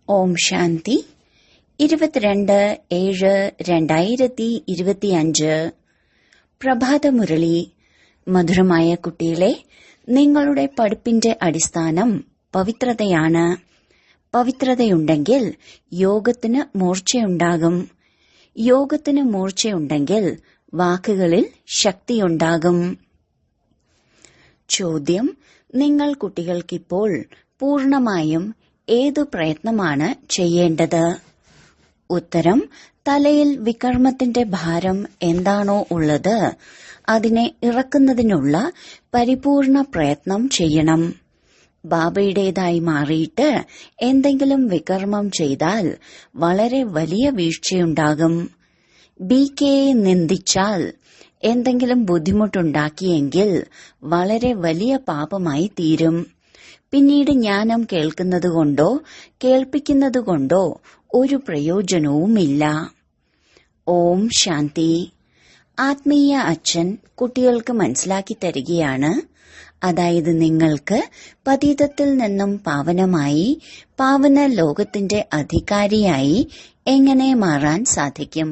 ഓം ശാന്തി 22/7/2025 പ്രഭാതമുരളി. മധുരമായ കുട്ടികളെ, നിങ്ങളുടെ പഠിപ്പിന്റെ അടിസ്ഥാനം പവിത്രതയാണ്. പവിത്രതയുണ്ടെങ്കിൽ യോഗത്തിന് മൂർച്ചയുണ്ടാകും. യോഗത്തിന് മൂർച്ചയുണ്ടെങ്കിൽ വാക്കുകളിൽ ശക്തിയുണ്ടാകും. ചോദ്യം: നിങ്ങൾ കുട്ടികൾക്കിപ്പോൾ പൂർണമായും ഏതു പ്രയത്നമാണ് ചെയ്യേണ്ടത്? ഉത്തരം: തലയിൽ വികർമ്മത്തിന്റെ ഭാരം എന്താണോ ഉള്ളത് അതിനെ ഇറക്കുന്നതിനുള്ള പരിപൂർണ പ്രയത്നം ചെയ്യണം. ബാബയുടേതായി മാറിയിട്ട് എന്തെങ്കിലും വികർമ്മം ചെയ്താൽ വളരെ വലിയ വീഴ്ചയുണ്ടാകും. ബികെയെ നിന്ദിച്ചാൽ, എന്തെങ്കിലും ബുദ്ധിമുട്ടുണ്ടാക്കിയെങ്കിൽ വളരെ വലിയ പാപമായി തീരും. പിന്നീട് ജ്ഞാനം കേൾക്കുന്നതുകൊണ്ടോ കേൾപ്പിക്കുന്നതുകൊണ്ടോ ഒരു പ്രയോജനവുമില്ല. ഓം ശാന്തി. ആത്മീയ അച്ഛൻ കുട്ടികൾക്ക് മനസ്സിലാക്കി തരികയാണ്. അതായത് നിങ്ങൾക്ക് പതീതത്തിൽ നിന്നും പാവനമായി പാവന ലോകത്തിന്റെ അധികാരിയായി എങ്ങനെ മാറാൻ സാധിക്കും?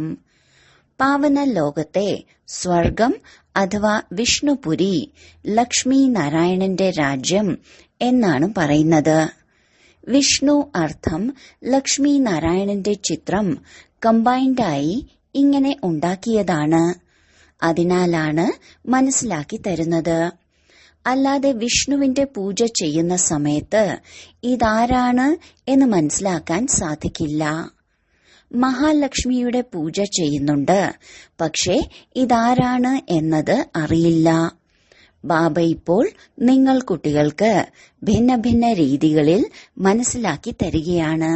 പാവന ലോകത്തെ സ്വർഗം അഥവാ വിഷ്ണുപുരി, ലക്ഷ്മി നാരായണന്റെ രാജ്യം എന്നാണ് പറയുന്നത്. വിഷ്ണു അർത്ഥം ലക്ഷ്മി നാരായണന്റെ ചിത്രം കമ്പൈൻഡായി ഇങ്ങനെ ഉണ്ടാക്കിയതാണ്. അതിനാലാണ് മനസ്സിലാക്കി തരുന്നത്. അല്ലാതെ വിഷ്ണുവിന്റെ പൂജ ചെയ്യുന്ന സമയത്ത് ഇതാരാണ് എന്ന് മനസ്സിലാക്കാൻ സാധിക്കില്ല. മഹാലക്ഷ്മിയുടെ പൂജ ചെയ്യുന്നുണ്ട്, പക്ഷേ ഇതാരാണ് എന്നത് അറിയില്ല. ബാബ ഇപ്പോൾ നിങ്ങൾ കുട്ടികൾക്ക് ഭിന്ന ഭിന്ന രീതികളിൽ മനസ്സിലാക്കി തരികയാണ്.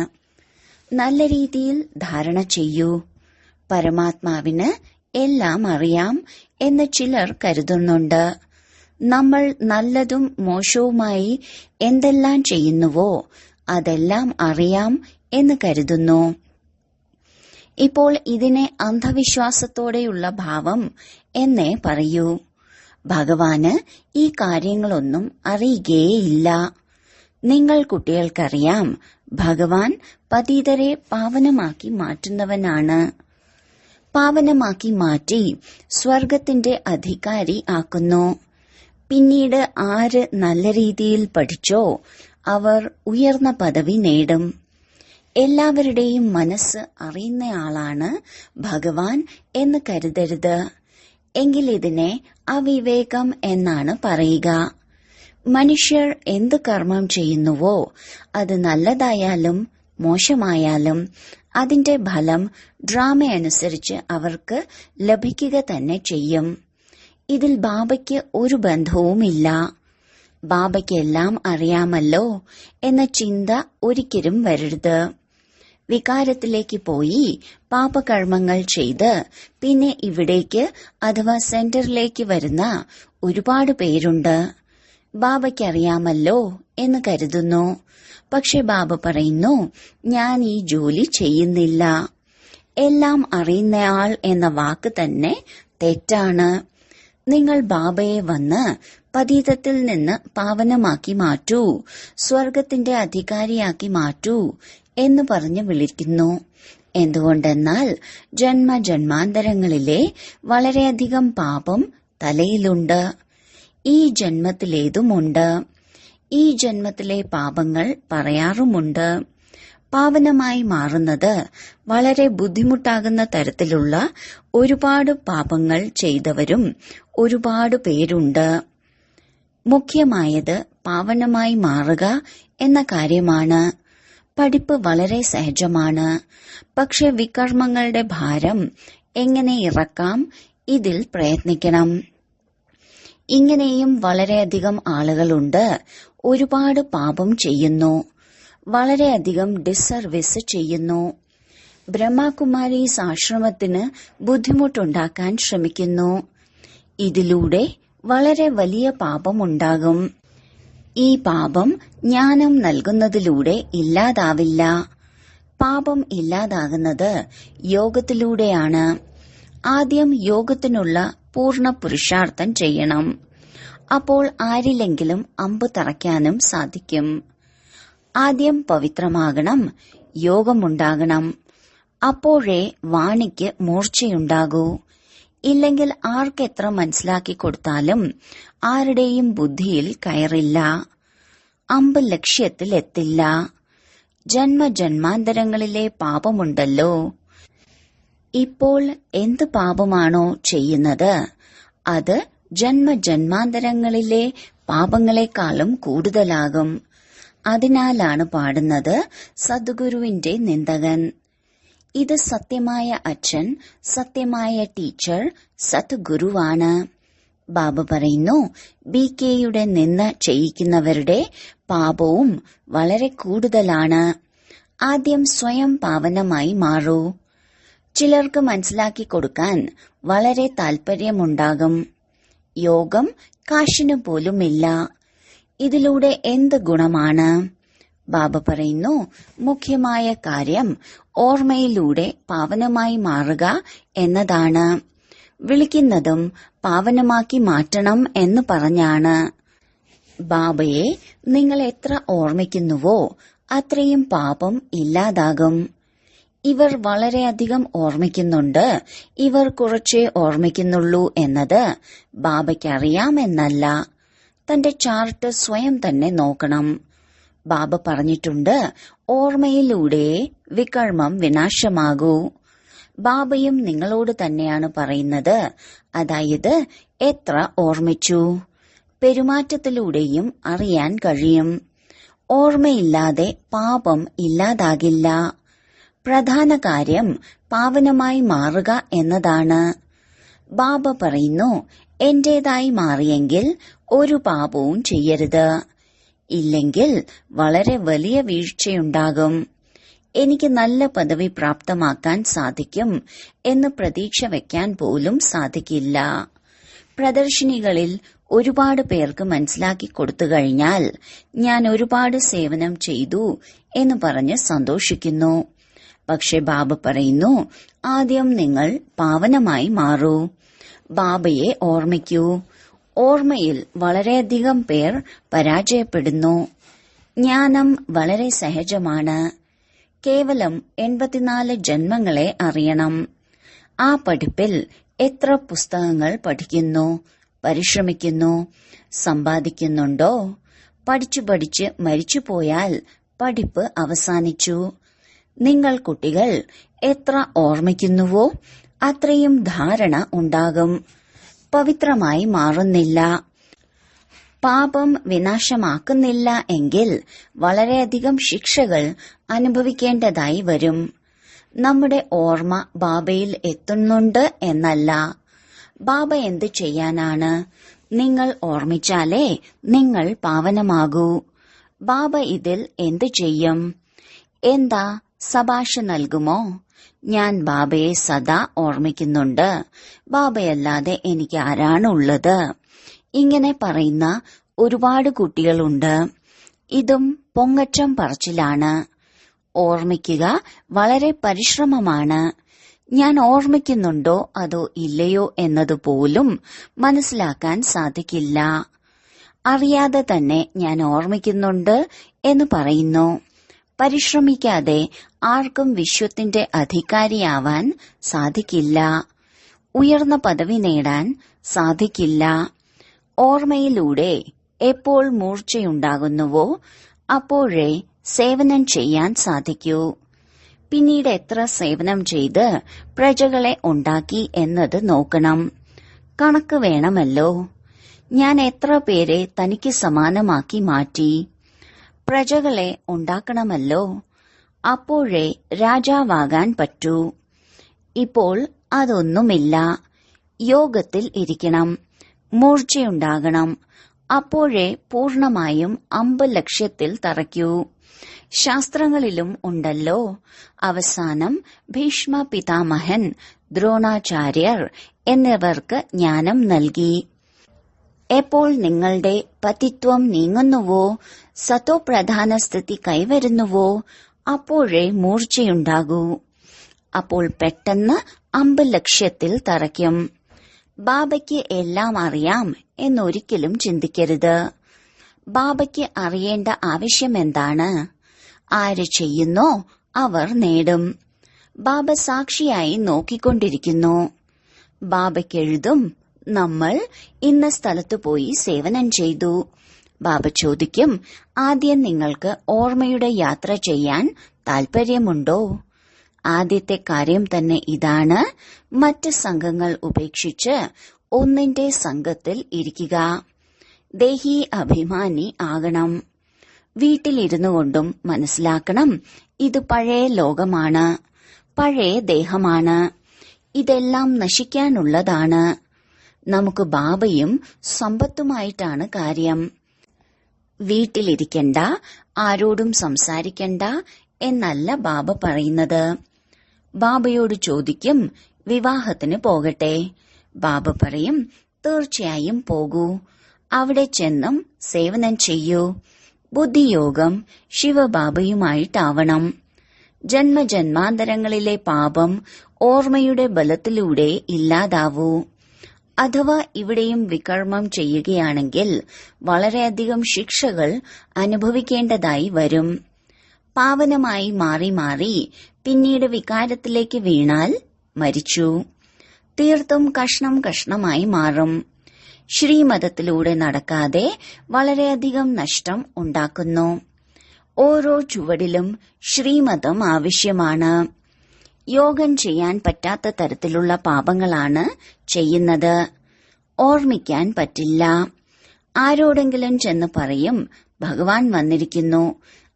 നല്ല രീതിയിൽ ധാരണ ചെയ്യൂ. പരമാത്മാവിന് എല്ലാം അറിയാം എന്ന് ചിലർ കരുതുന്നുണ്ട്. നമ്മൾ നല്ലതും മോശവുമായി എന്തെല്ലാം ചെയ്യുന്നുവോ അതെല്ലാം അറിയാം എന്ന് കരുതുന്നു. ഇപ്പോൾ ഇതിനെ അന്ധവിശ്വാസത്തോടെയുള്ള ഭാവം എന്നേ പറയൂ. ഭഗവാന് ഈ കാര്യങ്ങളൊന്നും അറിയുകയേയില്ല. നിങ്ങൾ കുട്ടികൾക്കറിയാം, ഭഗവാൻ പതീതരെ പാവനമാക്കി മാറ്റുന്നവനാണ്. പാവനമാക്കി മാറ്റി സ്വർഗത്തിന്റെ അധികാരി ആക്കുന്നു. പിന്നീട് ആര് നല്ല രീതിയിൽ പഠിച്ചോ അവർ ഉയർന്ന പദവി നേടും. എല്ലാവരുടെയും മനസ്സ് അറിയുന്നയാളാണ് ഭഗവാൻ എന്ന് കരുതരുത്. എങ്കിൽ ഇതിനെ അവിവേകം എന്നാണ് പറയുക. മനുഷ്യർ എന്ത് കർമ്മം ചെയ്യുന്നുവോ അത് നല്ലതായാലും മോശമായാലും അതിന്റെ ഫലം ഡ്രാമയനുസരിച്ച് അവർക്ക് ലഭിക്കുക തന്നെ ചെയ്യും. ഇതിൽ ബാബയ്ക്ക് ഒരു ബന്ധവുമില്ല. ബാബയ്ക്ക് എല്ലാം അറിയാമല്ലോ എന്ന ചിന്ത ഒരിക്കലും വരരുത്. വികാരത്തിലേക്ക് പോയി പാപകർമ്മങ്ങൾ ചെയ്ത് പിന്നെ ഇവിടേക്ക് അഥവാ സെന്ററിലേക്ക് വരുന്ന ഒരുപാട് പേരുണ്ട്. ബാബയ്ക്കറിയാമല്ലോ എന്ന് കരുതുന്നു. പക്ഷെ ബാബ പറയുന്നു, ഞാൻ ഈ ജോലി ചെയ്യുന്നില്ല. എല്ലാം അറിയുന്നയാൾ എന്ന വാക്ക് തന്നെ തെറ്റാണ്. നിങ്ങൾ ബാബയെ വന്ന് പതീതത്തിൽ നിന്ന് പാവനമാക്കി മാറ്റൂ, സ്വർഗത്തിന്റെ അധികാരിയാക്കി മാറ്റൂ എന്ന് പറഞ്ഞ് വിളിക്കുന്നു. എന്തുകൊണ്ടെന്നാൽ ജന്മജന്മാന്തരങ്ങളിലെ വളരെയധികം പാപം തലയിലുണ്ട്. ഈ ജന്മത്തിലേതുമുണ്ട്. ഈ ജന്മത്തിലെ പാപങ്ങൾ പറയാറുമുണ്ട്. പാവനമായി മാറുന്നത് വളരെ ബുദ്ധിമുട്ടാകുന്ന തരത്തിലുള്ള ഒരുപാട് പാപങ്ങൾ ചെയ്തവരും ഒരുപാട് പേരുണ്ട്. മുഖ്യമായത് പാവനമായി മാറുക എന്ന കാര്യമാണ്. പഠിപ്പ് വളരെ സഹജമാണ്. പക്ഷെ വികർമ്മങ്ങളുടെ ഭാരം എങ്ങനെ ഇറക്കാം, ഇതിൽ പ്രയത്നിക്കണം. ഇങ്ങനെയും വളരെയധികം ആളുകളുണ്ട്. ഒരുപാട് പാപം ചെയ്യുന്നു, വളരെയധികം ഡിസർവീസ് ചെയ്യുന്നു. ബ്രഹ്മകുമാരീസ് ആശ്രമത്തിന് ബുദ്ധിമുട്ടുണ്ടാക്കാൻ ശ്രമിക്കുന്നു. ഇതിലൂടെ വളരെ വലിയ പാപമുണ്ടാകും. ഈ പാപം ജ്ഞാനം നൽകുന്നതിലൂടെ ഇല്ലാതാവില്ല. പാപം ഇല്ലാതാകുന്നത് യോഗത്തിലൂടെയാണ്. ആദ്യം യോഗത്തിനുള്ള പൂർണ്ണ പുരുഷാർത്ഥം ചെയ്യണം. അപ്പോൾ ആരിലെങ്കിലും അമ്പ് തറയ്ക്കാനും സാധിക്കും. ആദ്യം പവിത്രമാകണം. യോഗമുണ്ടാകണം. അപ്പോഴേ വാണിക്ക് മൂർച്ചയുണ്ടാകൂ. ഇല്ലെങ്കിൽ ആർക്കെത്ര മനസ്സിലാക്കി കൊടുത്താലും ആരുടെയും ബുദ്ധിയിൽ കയറില്ല. അമ്പ് ലക്ഷ്യത്തിലെത്തില്ല. ജന്മജന്മാന്തരങ്ങളിലെ പാപമുണ്ടല്ലോ. ഇപ്പോൾ എന്ത് പാപമാണോ ചെയ്യുന്നത് അത് ജന്മജന്മാന്തരങ്ങളിലെ പാപങ്ങളെക്കാളും കൂടുതലാകും. അതിനാലാണ് പാടുന്നത് സദ്ഗുരുവിന്റെ നിന്ദകൻ. ഇത് സത്യമായ അച്ഛൻ, സത്യമായ ടീച്ചർ, സദ്ഗുരുവാണ്. ബാബ പറയുന്നു, BKയുടെ നിന്ന ചെയ്യിക്കുന്നവരുടെ പാപവും വളരെ കൂടുതലാണ്. ആദ്യം സ്വയം പാവനമായി മാറൂ. ചിലർക്ക് മനസ്സിലാക്കി കൊടുക്കാൻ വളരെ താൽപര്യമുണ്ടാകും. യോഗം കാശിനു പോലുമില്ല. ഇതിലൂടെ എന്ത് ഗുണമാണ്? ബാബ പറയുന്നു, മുഖ്യമായ കാര്യം ഓർമ്മയിലൂടെ പാവനമായി മാറുക എന്നതാണ്. വിളിക്കുന്നതും പാവനമാക്കി മാറ്റണം എന്ന് പറഞ്ഞാണ്. ബാബയെ നിങ്ങൾ എത്ര ഓർമ്മിക്കുന്നുവോ അത്രയും പാപം ഇല്ലാതാകും. ഇവർ വളരെയധികം ഓർമ്മിക്കുന്നുണ്ട്, ഇവർ കുറച്ചേ ഓർമ്മിക്കുന്നുള്ളൂ എന്നത് ബാബയ്ക്കറിയാമെന്നല്ല. തന്റെ ചാർട്ട് സ്വയം തന്നെ നോക്കണം. ബാബ പറഞ്ഞിട്ടുണ്ട്, ഓർമ്മയിലൂടെ വികർമ്മം വിനാശമാകൂ. ബാബയും നിങ്ങളോട് തന്നെയാണ് പറയുന്നത്. അതായത് എത്ര ഓർമ്മിച്ചു. പെരുമാറ്റത്തിലൂടെയും അറിയാൻ കഴിയും. ഓർമ്മയില്ലാതെ പാപം ഇല്ലാതാകില്ല. പ്രധാന കാര്യം പാവനമായി മാറുക എന്നതാണ്. ബാബ പറയുന്നു, എന്റേതായി മാറിയെങ്കിൽ ഒരു പാപവും ചെയ്യരുത്. ഇല്ലെങ്കിൽ വളരെ വലിയ വീഴ്ചയുണ്ടാകും. എനിക്ക് നല്ല പദവി പ്രാപ്തമാക്കാൻ സാധിക്കും എന്ന് പ്രതീക്ഷ വയ്ക്കാൻ പോലും സാധിക്കില്ല. പ്രദർശിനികളിൽ ഒരുപാട് പേർക്ക് മനസ്സിലാക്കി കൊടുത്തു കഴിഞ്ഞാൽ ഞാൻ ഒരുപാട് സേവനം ചെയ്തു എന്ന് പറഞ്ഞ് സന്തോഷിക്കുന്നു. പക്ഷെ ബാബ പറയുന്നു, ആദ്യം നിങ്ങൾ പാവനമായി മാറൂ. ബാബയെ ഓർമ്മിക്കൂ. ഓർമ്മയിൽ വളരെയധികം പേർ പരാജയപ്പെടുന്നു. ജ്ഞാനം വളരെ സഹജമാണ്. കേവലം 84 ജന്മങ്ങളെ അറിയണം. ആ പഠിപ്പിൽ എത്ര പുസ്തകങ്ങൾ പഠിക്കുന്നു, പരിശ്രമിക്കുന്നു, സമ്പാദിക്കുന്നുണ്ടോ? പഠിച്ചു പഠിച്ച് മരിച്ചുപോയാൽ പഠിപ്പ് അവസാനിച്ചു. നിങ്ങൾ കുട്ടികൾ എത്ര ഓർമ്മിക്കുന്നുവോ അത്രയും ധാരണ ഉണ്ടാകും. പവിത്രമായി മാറുന്നില്ല. പാപം വിനാശമാക്കുന്നില്ല എങ്കിൽ വളരെയധികം ശിക്ഷകൾ അനുഭവിക്കേണ്ടതായി വരും. നമ്മുടെ ഓർമ്മ ബാബയിൽ എത്തുന്നുണ്ട് എന്നല്ല. ബാബ എന്ത് ചെയ്യാനാണ്? നിങ്ങൾ ഓർമ്മിച്ചാലേ നിങ്ങൾ പാവനമാകൂ. ബാബ ഇതിൽ എന്ത് ചെയ്യും? എന്താ സബാഷ നൽകുമോ? ഞാൻ ബാബയെ സദാ ഓർമ്മിക്കുന്നുണ്ട്. ബാബയല്ലാതെ എനിക്ക് ആരാണുള്ളത്? ഇങ്ങനെ പറയുന്ന ഒരുപാട് കുട്ടികളുണ്ട്. ഇതും പൊങ്ങച്ചം പറച്ചിലാണ്. ഓർമ്മിക്കുക വളരെ പരിശ്രമമാണ്. ഞാൻ ഓർമ്മിക്കുന്നുണ്ടോ അതോ ഇല്ലയോ എന്നതുപോലും മനസ്സിലാക്കാൻ സാധിക്കില്ല. അറിയാതെ തന്നെ ഞാൻ ഓർമ്മിക്കുന്നുണ്ട് എന്ന് പറയുന്നു. പരിശ്രമിക്കാതെ ആർക്കും വിശ്വത്തിന്റെ അധികാരിയാവാൻ സാധിക്കില്ല. ഉയർന്ന പദവി നേടാൻ സാധിക്കില്ല. ഓർമ്മയിലൂടെ എപ്പോൾ മൂർച്ചയുണ്ടാകുന്നുവോ അപ്പോഴേ സേവനം ചെയ്യാൻ സാധിക്കൂ. പിന്നീട് എത്ര സേവനം ചെയ്ത് പ്രജകളെ ഉണ്ടാക്കി എന്നത് നോക്കണം. കണക്ക് വേണമല്ലോ. ഞാൻ എത്ര പേരെ തനിക്ക് സമാനമാക്കി മാറ്റി. പ്രജകളെ ഉണ്ടാക്കണമല്ലോ. അപ്പോഴേ രാജാവാകാൻ പറ്റൂ. ഇപ്പോൾ അതൊന്നുമില്ല. യോഗത്തിൽ ഇരിക്കണം. മൂർച്ചയുണ്ടാകണം. അപ്പോഴേ പൂർണമായും അമ്പ് ലക്ഷ്യത്തിൽ തറയ്ക്കൂ. ശാസ്ത്രങ്ങളിലും ഉണ്ടല്ലോ. അവസാനം ഭീഷ്മ പിതാമഹൻ, ദ്രോണാചാര്യർ എന്നിവർക്ക് ജ്ഞാനം നൽകി. എപ്പോൾ നിങ്ങളുടെ പതിത്വം നീങ്ങുന്നുവോ, സതോ പ്രധാന സ്ഥിതി കൈവരുന്നുവോ അപ്പോഴേ മൂർച്ചയുണ്ടാകൂ. അപ്പോൾ പെട്ടെന്ന് അമ്പ് ലക്ഷ്യത്തിൽ തറയ്ക്കും. ബാബയ്ക്ക് എല്ലാം അറിയാം എന്നൊരിക്കലും ചിന്തിക്കരുത്. ബാബയ്ക്ക് അറിയേണ്ട ആവശ്യമെന്താണ്? ആര് ചെയ്യുന്നോ അവർ നേടും. ബാബ സാക്ഷിയായി നോക്കിക്കൊണ്ടിരിക്കുന്നു. ബാബയ്ക്കെഴുതും, നമ്മൾ ഇന്ന സ്ഥലത്ത് പോയി സേവനം ചെയ്തു. ബാബ ചോദിക്കും, ആദ്യം നിങ്ങൾക്ക് ഓർമ്മയുടെ യാത്ര ചെയ്യാൻ താൽപര്യമുണ്ടോ? ആദ്യത്തെ കാര്യം തന്നെ ഇതാണ്, മറ്റ് സംഘങ്ങൾ ഉപേക്ഷിച്ച് ഒന്നിന്റെ സംഘത്തിൽ ഇരിക്കുക. ദേഹി അഭിമാനി ആകണം. വീട്ടിലിരുന്നു കൊണ്ടും മനസ്സിലാക്കണം, ഇത് പഴയ ലോകമാണ്, പഴയ ദേഹമാണ്, ഇതെല്ലാം നശിക്കാനുള്ളതാണ്. നമുക്ക് ബാബയും സമ്പത്തുമായിട്ടാണ് കാര്യം. വീട്ടിലിരിക്കണ്ട, ആരോടും സംസാരിക്കണ്ട എന്നല്ല ബാബ പറയുന്നത്. ബാബയോട് ചോദിക്കും, വിവാഹത്തിന് പോകട്ടെ? ബാബ പറയും, തീർച്ചയായും പോകൂ. അവിടെ ചെന്നും സേവനം ചെയ്യൂ. ബുദ്ധിയോഗം ശിവബാബയുമായിട്ടാവണം. ജന്മജന്മാന്തരങ്ങളിലെ പാപം ഓർമ്മയുടെ ബലത്തിലൂടെ ഇല്ലാതാവൂ. അഥവാ ഇവിടെയും വികർമ്മം ചെയ്യുകയാണെങ്കിൽ വളരെയധികം ശിക്ഷകൾ അനുഭവിക്കേണ്ടതായി വരും. പാവനമായി മാറി മാറി പിന്നീട് വികാരത്തിലേക്ക് വീണാൽ മരിച്ചു. തീർത്തും കഷ്ണം കഷ്ണമായി മാറും. ശ്രീമതത്തിലൂടെ നടക്കാതെ വളരെയധികം നഷ്ടം ഉണ്ടാക്കുന്നു. ഓരോ ചുവടിലും ശ്രീമതം ആവശ്യമാണ്. യോഗം ചെയ്യാൻ പറ്റാത്ത തരത്തിലുള്ള പാപങ്ങളാണ് ചെയ്യുന്നത്. ഓർമ്മിക്കാൻ പറ്റില്ല. ആരോടെങ്കിലും ചെന്ന് പറയും, ഭഗവാൻ വന്നിരിക്കുന്നു,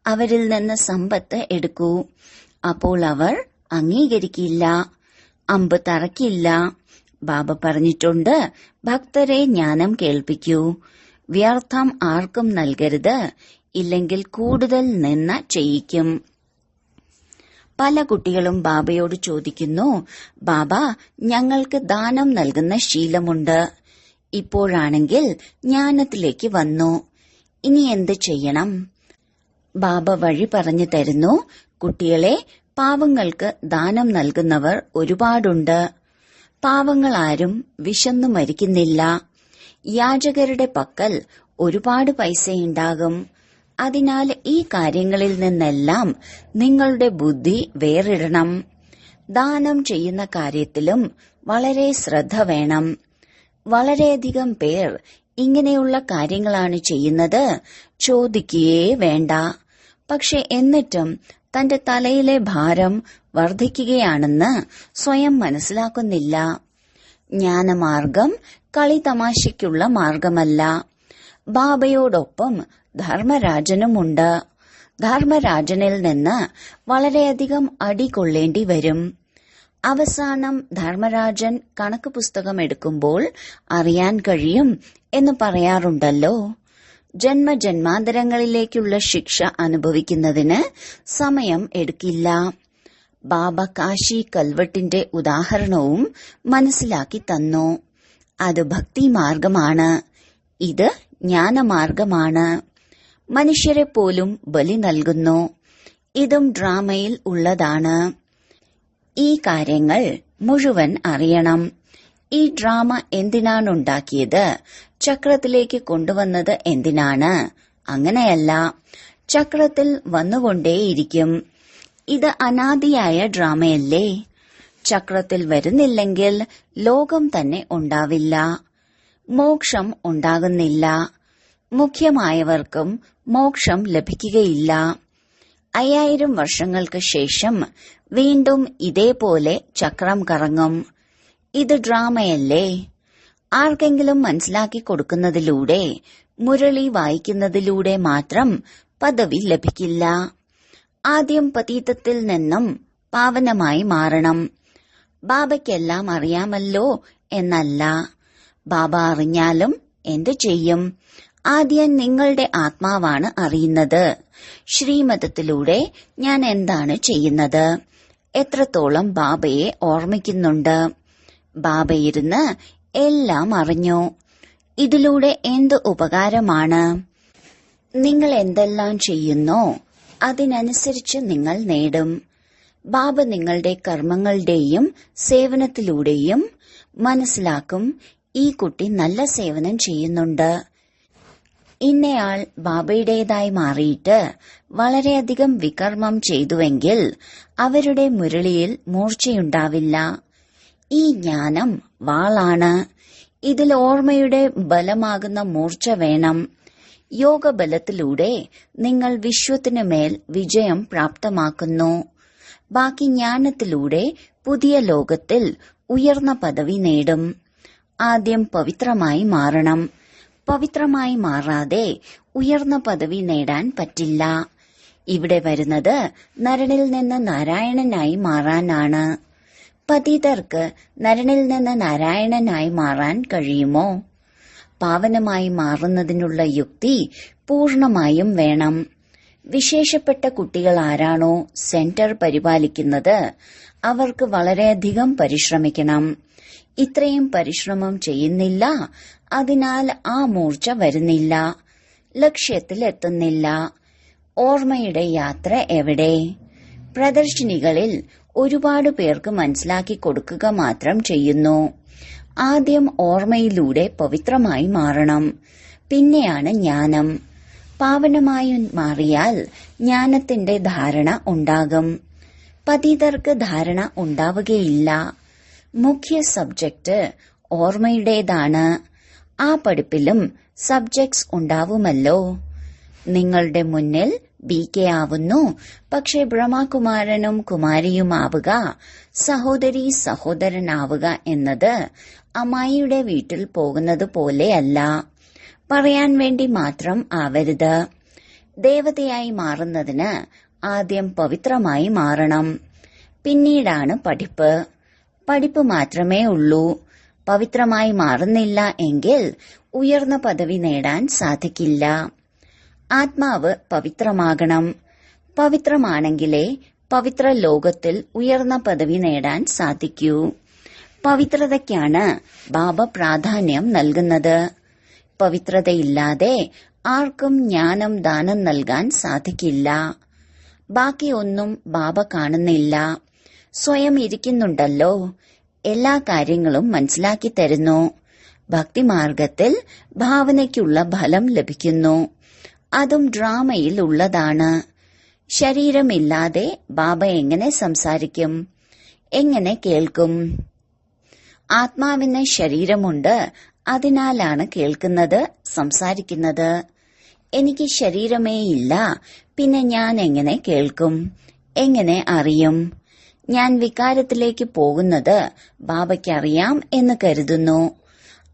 അവരിൽ നിന്ന് സമ്പത്ത് എടുക്കൂ. അപ്പോൾ അവർ അംഗീകരിക്കില്ല, അമ്പ് തറക്കില്ല. ബാബ പറഞ്ഞിട്ടുണ്ട്, ഭക്തരെ ജ്ഞാനം കേൾപ്പിക്കൂ. വ്യർത്ഥം ആർക്കും നൽകരുത്, ഇല്ലെങ്കിൽ കൂടുതൽ നിന്ന ചെയ്യിക്കും. പല കുട്ടികളും ബാബയോട് ചോദിക്കുന്നു, ബാബ, ഞങ്ങൾക്ക് ദാനം നൽകുന്ന ശീലമുണ്ട്. ഇപ്പോഴാണെങ്കിൽ ജ്ഞാനത്തിലേക്ക് വന്നു, ഇനി എന്ത് ചെയ്യണം? ബാബ വഴി പറഞ്ഞു തരുന്നു, കുട്ടികളെ, പാവങ്ങൾക്ക് ദാനം നൽകുന്നവർ ഒരുപാടുണ്ട്. പാവങ്ങളാരും വിശന്നു മരിക്കുന്നില്ല. യാചകരുടെ പക്കൽ ഒരുപാട് പൈസയുണ്ടാകും. അതിനാൽ ഈ കാര്യങ്ങളിൽ നിന്നെല്ലാം നിങ്ങളുടെ ബുദ്ധി വേറിടണം. ദാനം ചെയ്യുന്ന കാര്യത്തിലും വളരെ ശ്രദ്ധ വേണം. വളരെയധികം പേർ ഇങ്ങനെയുള്ള കാര്യങ്ങളാണ് ചെയ്യുന്നത്, ചോദിക്കുകയേ വേണ്ട. പക്ഷെ എന്നിട്ടും തന്റെ തലയിലെ ഭാരം വർദ്ധിക്കുകയാണെന്ന് സ്വയം മനസ്സിലാക്കുന്നില്ല. ജ്ഞാനമാർഗം കളിതമാശയ്ക്കുള്ള മാർഗമല്ല. ബാബയോടൊപ്പം ധർമ്മരാജനുമുണ്ട്. ധർമ്മരാജനിൽ നിന്ന് വളരെയധികം അടി കൊള്ളേണ്ടി വരും. അവസാനം ധർമ്മരാജൻ കണക്ക് പുസ്തകം എടുക്കുമ്പോൾ അറിയാൻ കഴിയും എന്ന് പറയാറുണ്ടല്ലോ. ജന്മജന്മാന്തരങ്ങളിലേക്കുള്ള ശിക്ഷ അനുഭവിക്കുന്നതിന് സമയം എടുക്കില്ല. ബാബ കാശി കൽവട്ടിന്റെ ഉദാഹരണവും മനസ്സിലാക്കി തന്നു. അത് ഭക്തിമാർഗമാണ്, ഇത് ജ്ഞാനമാർഗമാണ്. മനുഷ്യരെ പോലും ബലി നൽകുന്നു. ഇതും ഡ്രാമയിൽ ഉള്ളതാണ്. ഈ കാര്യങ്ങൾ മുഴുവൻ അറിയണം. ഈ ഡ്രാമ എന്തിനാണുണ്ടാക്കിയത്? ചക്രത്തിലേക്ക് കൊണ്ടുവന്നത് എന്തിനാണ്? അങ്ങനെയല്ല, ചക്രത്തിൽ വന്നുകൊണ്ടേയിരിക്കും. ഇത് അനാദിയായ ഡ്രാമയല്ലേ? ചക്രത്തിൽ വരുന്നില്ലെങ്കിൽ ലോകം തന്നെ ഉണ്ടാവില്ല, മോക്ഷം ഉണ്ടാകുന്നില്ല. മുഖ്യമായവർക്കും മോക്ഷം ലഭിക്കുകയില്ല. 5000 വർഷങ്ങൾക്ക് ശേഷം വീണ്ടും ഇതേപോലെ ചക്രം കറങ്ങും. ഇത് ഡ്രാമയല്ലേ? ആർക്കെങ്കിലും മനസ്സിലാക്കി കൊടുക്കുന്നതിലൂടെ, മുരളി വായിക്കുന്നതിലൂടെ മാത്രം പദവി ലഭിക്കില്ല. ആദ്യം പതീതത്തിൽ നിന്നും പാവനമായി മാറണം. ബാബയ്ക്കെല്ലാം അറിയാമല്ലോ എന്നല്ല. ബാബ അറിഞ്ഞാലും എന്തു ചെയ്യും? ആദ്യം നിങ്ങളുടെ ആത്മാവാണ് അറിയുന്നത്. ശ്രീമതത്തിലൂടെ ഞാൻ എന്താണ് ചെയ്യുന്നത്? എത്രത്തോളം ബാബയെ ഓർമ്മിക്കുന്നുണ്ട്? ബാബയിരുന്ന് എല്ലാം അറിഞ്ഞു. ഇതിലൂടെ എന്ത് ഉപകാരമാണ്? നിങ്ങൾ എന്തെല്ലാം ചെയ്യുന്നോ അതിനനുസരിച്ച് നിങ്ങൾ നേടും. ബാബ നിങ്ങളുടെ കർമ്മങ്ങളുടെയും സേവനത്തിലൂടെയും മനസ്സിലാക്കും, ഈ കുട്ടി നല്ല സേവനം ചെയ്യുന്നുണ്ട്. ഇന്നയാൾ ബാബയുടേതായി മാറിയിട്ട് വളരെയധികം വികർമ്മം ചെയ്തുവെങ്കിൽ അവരുടെ മുരളിയിൽ മൂർച്ചയുണ്ടാവില്ല. ഈ ജ്ഞാനം വാളാണ്. ഇതിൽ ഓർമ്മയുടെ ബലമാകുന്ന മൂർച്ച വേണം. യോഗബലത്തിലൂടെ നിങ്ങൾ വിശ്വത്തിനുമേൽ വിജയം പ്രാപ്തമാക്കുന്നു. ബാക്കി ജ്ഞാനത്തിലൂടെ പുതിയ ലോകത്തിൽ ഉയർന്ന പദവി നേടും. ആദ്യം പവിത്രമായി മാറണം. പവിത്രമായി മാറാതെ ഉയർന്ന പദവി നേടാൻ പറ്റില്ല. ഇവിടെ വരുന്നത് നരനിൽ നിന്ന് നാരായണനായി മാറാനാണ്. പതിതർക്ക് നരനിൽ നിന്ന് നാരായണനായി മാറാൻ കഴിയുമോ? പാവനമായി മാറുന്നതിനുള്ള യുക്തി പൂർണമായും വേണം. വിശേഷപ്പെട്ട കുട്ടികൾ ആരാണോ സെന്റർ പരിപാലിക്കുന്നത് അവർക്ക് വളരെയധികം പരിശ്രമിക്കണം. ഇത്രയും പരിശ്രമം ചെയ്യുന്നില്ല. അതിനാൽ ആ മൂർച്ച വരുന്നില്ല, ലക്ഷ്യത്തിലെത്തുന്നില്ല. ഓർമ്മയുടെ യാത്ര എവിടെ? പ്രദർശിനികളിൽ ഒരുപാട് പേർക്ക് മനസ്സിലാക്കി കൊടുക്കുക മാത്രം ചെയ്യുന്നു. ആദ്യം ഓർമ്മയിലൂടെ പവിത്രമായി മാറണം, പിന്നെയാണ് ജ്ഞാനം. പാവനമായി മാറിയാൽ ജ്ഞാനത്തിന്റെ ധാരണ ഉണ്ടാകും. പതിതർക്ക് ധാരണ ഉണ്ടാവുകയില്ല. മുഖ്യ സബ്ജക്റ്റ് ഓർമ്മയുടേതാണ്. ആ പഠിപ്പിലും സബ്ജക്ട്സ് ഉണ്ടാവുമല്ലോ. നിങ്ങളുടെ മുന്നിൽ BK ആവുന്നു, പക്ഷെ ബ്രഹ്മകുമാരനും കുമാരിയുമാവുക, സഹോദരി സഹോദരനാവുക എന്നത് അമ്മായിയുടെ വീട്ടിൽ പോകുന്നത് പോലെയല്ല. പറയാൻ വേണ്ടി മാത്രം ആവരുത്. ദേവതയായി മാറുന്നതിന് ആദ്യം പവിത്രമായി മാറണം, പിന്നീടാണ് പഠിപ്പ്. പഠിപ്പ് മാത്രമേ ഉള്ളൂ. പവിത്രമായി മാറുന്നില്ല എങ്കിൽ ഉയർന്ന പദവി നേടാൻ സാധിക്കില്ല. ആത്മാവ് പവിത്രമാകണം. പവിത്രമാണെങ്കിലേ പവിത്ര ലോകത്തിൽ ഉയർന്ന പദവി നേടാൻ സാധിക്കൂ. പവിത്രതയ്ക്കാണ് ബാബ പ്രാധാന്യം നൽകുന്നത്. പവിത്രതയില്ലാതെ ആർക്കും ജ്ഞാനം ദാനം നൽകാൻ സാധിക്കില്ല. ബാക്കി ഒന്നും ബാബ കാണുന്നില്ല. സ്വയം ഇരിക്കുന്നുണ്ടല്ലോ. എല്ലാ കാര്യങ്ങളും മനസ്സിലാക്കി തരുന്നു. ഭക്തിമാർഗത്തിൽ ഭാവനയ്ക്കുള്ള ഫലം ലഭിക്കുന്നു. അതും ഡ്രാമയിൽ ഉള്ളതാണ്. ശരീരമില്ലാതെ ബാബ എങ്ങനെ സംസാരിക്കും? എങ്ങനെ കേൾക്കും? ആത്മാവിന് ശരീരമുണ്ട്. അതിനാലാണ് കേൾക്കുന്നത്, സംസാരിക്കുന്നത്. എനിക്ക് ശരീരമേ ഇല്ല, പിന്നെ ഞാൻ എങ്ങനെ കേൾക്കും? എങ്ങനെ അറിയും? ഞാൻ വികാരത്തിലേക്ക് പോകുന്നത് ബാബയ്ക്കറിയാം എന്ന് കരുതുന്നു.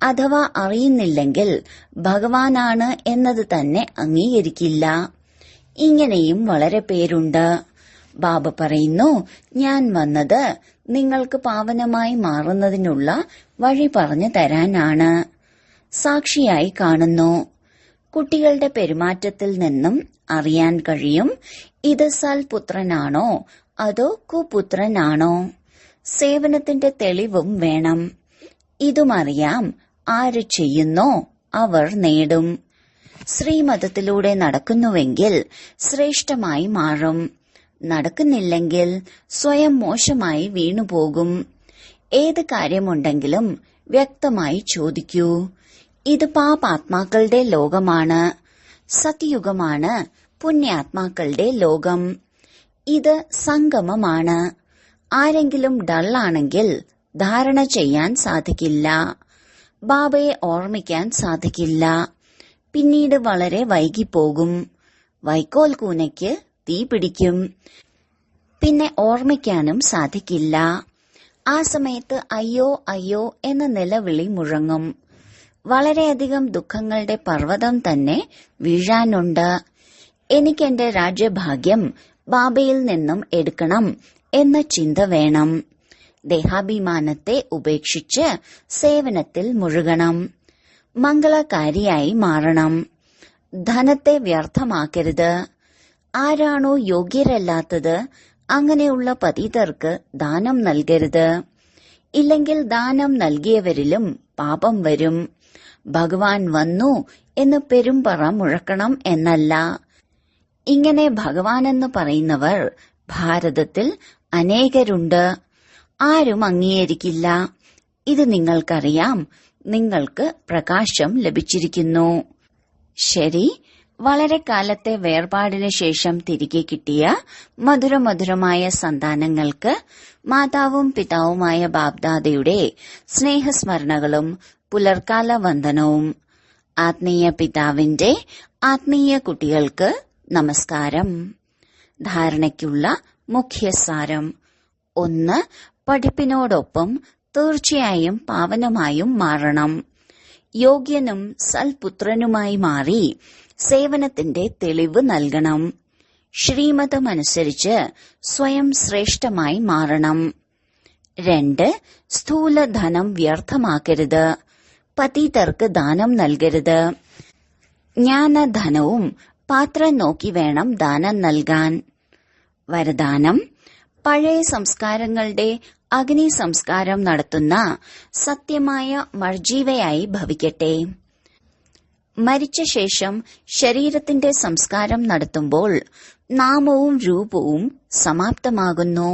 അഥവാ അറിയുന്നില്ലെങ്കിൽ ഭഗവാനാണ് എന്നത് തന്നെ അംഗീകരിക്കില്ല. ഇങ്ങനെയും വളരെ പേരുണ്ട്. ബാബ പറയുന്നു, ഞാൻ വന്നത് നിങ്ങൾക്ക് പാവനമായി മാറുന്നതിനുള്ള വഴി പറഞ്ഞു തരാനാണ്. സാക്ഷിയായി കാണുന്നു. കുട്ടികളുടെ പെരുമാറ്റത്തിൽ നിന്നും അറിയാൻ കഴിയും ഇത് സൽപുത്രനാണോ അതോ കുപുത്രനാണോ. സേവനത്തിന്റെ തെളിവും വേണം. ഇതുമറിയാം. ആര് ചെയ്യുന്നോ അവർ നേടും. ശ്രീമതത്തിലൂടെ നടക്കുന്നുവെങ്കിൽ ശ്രേഷ്ഠമായി മാറും. നടക്കുന്നില്ലെങ്കിൽ സ്വയം മോശമായി വീണുപോകും. ഏത് കാര്യമുണ്ടെങ്കിലും വ്യക്തമായി ചോദിക്കൂ. ഇത് പാപാത്മാക്കളുടെ ലോകമാണ്. സത്യുഗമാണ് പുണ്യാത്മാക്കളുടെ ലോകം. ഇത് സംഗമമാണ്. ആരെങ്കിലും ഡള്ളാണെങ്കിൽ ധാരണ ചെയ്യാൻ സാധിക്കില്ല. ബാബയെ ഓർമ്മിക്കാൻ സാധിക്കില്ല. പിന്നീട് വളരെ വൈകിപ്പോകും. വൈക്കോൽ കൂനയ്ക്ക് തീ പിടിക്കും. പിന്നെ ഓർമ്മിക്കാനും സാധിക്കില്ല. ആ സമയത്ത് അയ്യോ അയ്യോ എന്ന നിലവിളി മുഴങ്ങും. വളരെയധികം ദുഃഖങ്ങളുടെ പർവ്വതം തന്നെ വീഴാനുണ്ട്. എനിക്കെന്റെ രാജ്യഭാഗ്യം ബാബയിൽ നിന്നും എടുക്കണം എന്ന ചിന്ത വേണം. ദേഹാഭിമാനത്തെ ഉപേക്ഷിച്ച് സേവനത്തിൽ മുഴുകണം. മംഗളകാരിയായി മാറണം. ധനത്തെ വ്യർത്ഥമാക്കരുത്. ആരാണോ യോഗ്യരല്ലാത്തത് അങ്ങനെയുള്ള പതിതർക്ക് ദാനം നൽകരുത്. ഇല്ലെങ്കിൽ ദാനം നൽകിയവരിലും പാപം വരും. ഭഗവാൻ വന്നു എന്ന് പെരുമ്പറ മുഴക്കണം എന്നല്ല. ഇങ്ങനെ ഭഗവാനെന്ന് പറയുന്നവർ ഭാരതത്തിൽ അനേകരുണ്ട്. ആരും അംഗീകരിക്കില്ല. ഇത് നിങ്ങൾക്കറിയാം. നിങ്ങൾക്ക് പ്രകാശം ലഭിച്ചിരിക്കുന്നു. ശരി. വളരെ കാലത്തെ വേർപാടിനു ശേഷം തിരികെ കിട്ടിയ മധുരമധുരമായ സന്താനങ്ങൾക്ക് മാതാവും പിതാവുമായ ബാബ്ദാദയുടെ സ്നേഹസ്മരണകളും പുലർക്കാല വന്ദനവും. ആത്മീയ പിതാവിന്റെ ആത്മീയ കുട്ടികൾക്ക് നമസ്കാരം. ധാരണയ്ക്കുള്ള മുഖ്യസാരം: 1. പഠിപ്പിനോടൊപ്പം തീർച്ചയായും പാവനമായും മാറണം. യോഗ്യനും സൽപുത്രനുമായി മാറി സേവനത്തിന്റെ തെളിവ് നൽകണം. ശ്രീമതമനുസരിച്ച് സ്വയം ശ്രേഷ്ഠമായി മാറണം. 2. സ്ഥൂലധനം വ്യർത്ഥമാക്കരുത്. പതിതർക്ക് ദാനം നൽകരുത്. ജ്ഞാനധനവും പാത്രം നോക്കി വേണം ദാനം നൽകാൻ. വരദാനം: പഴയ സംസ്കാരങ്ങളുടെ അഗ്നി സംസ്കാരം നടത്തുന്ന സത്യമായ മർജീവയായി ഭവിക്കട്ടെ. മരിച്ച ശേഷം ശരീരത്തിന്റെ സംസ്കാരം നടത്തുമ്പോൾ നാമവും രൂപവും സമാപ്തമാകുന്നു.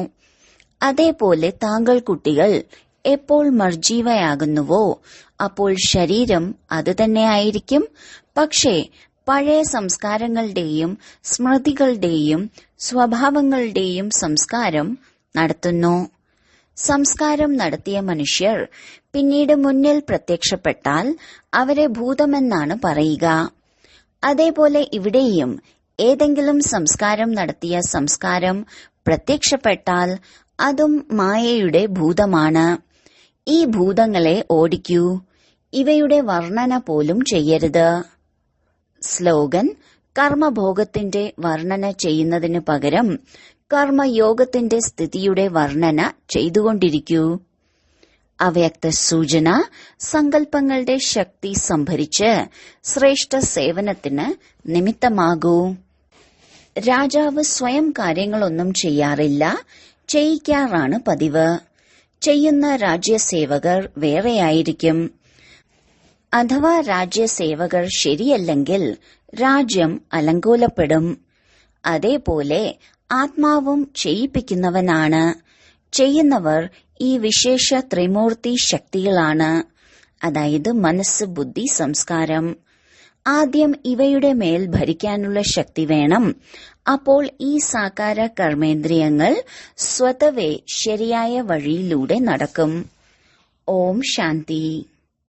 അതേപോലെ താങ്കൾ കുട്ടികൾ എപ്പോൾ മർജീവയാകുന്നുവോ അപ്പോൾ ശരീരം അതുതന്നെയായിരിക്കും. പക്ഷേ പഴയ സംസ്കാരങ്ങളുടെയും സ്മൃതികളുടെയും സ്വഭാവങ്ങളുടെയും സംസ്കാരം നടത്തുന്നു. സംസ്കാരം നടത്തിയ മനുഷ്യർ പിന്നീട് മുന്നിൽ പ്രത്യക്ഷപ്പെട്ടാൽ അവരെ ഭൂതമെന്നാണ് പറയുക. അതേപോലെ ഇവിടെയും ഏതെങ്കിലും സംസ്കാരം നടത്തിയ സംസ്കാരം പ്രത്യക്ഷപ്പെട്ടാൽ അതും മായയുടെ ഭൂതമാണ്. ഈ ഭൂതങ്ങളെ ഓടിക്കൂ. ഇവയുടെ വർണ്ണന പോലും ചെയ്യരുത്. സ്ലോഗൻ: കർമ്മഭോഗത്തിന്റെ വർണ്ണന ചെയ്യുന്നതിനു പകരം കർമ്മയോഗത്തിന്റെ സ്ഥിതിയുടെ വർണ്ണന ചെയ്തുകൊണ്ടിരിക്കൂ. അവ്യക്ത സൂചന: സങ്കല്പങ്ങളുടെ ശക്തി സംഭരിച്ച് ശ്രേഷ്ഠ സേവനത്തിന് നിമിത്തമാകൂ. രാജാവ് സ്വയം കാര്യങ്ങളൊന്നും ചെയ്യാറില്ല, ചെയ്യിക്കാറാണ് പതിവ്. ചെയ്യുന്ന രാജ്യസേവകർ വേറെയായിരിക്കും. അഥവാ രാജ്യസേവകർ ശരിയല്ലെങ്കിൽ രാജ്യം അലങ്കോലപ്പെടും. അതേപോലെ ആത്മാവും ചെയ്യിപ്പിക്കുന്നവനാണ്. ചെയ്യുന്നവർ ഈ വിശേഷ ത്രിമൂർത്തി ശക്തികളാണ്. അതായത് മനസ്സ്, ബുദ്ധി, സംസ്കാരം. ആദ്യം ഇവയുടെ മേൽ ഭരിക്കാനുള്ള ശക്തി വേണം. അപ്പോൾ ഈ സാകാര കർമ്മേന്ദ്രിയങ്ങൾ സ്വതവേ ശരിയായ വഴിയിലൂടെ നടക്കും. ഓം ശാന്തി.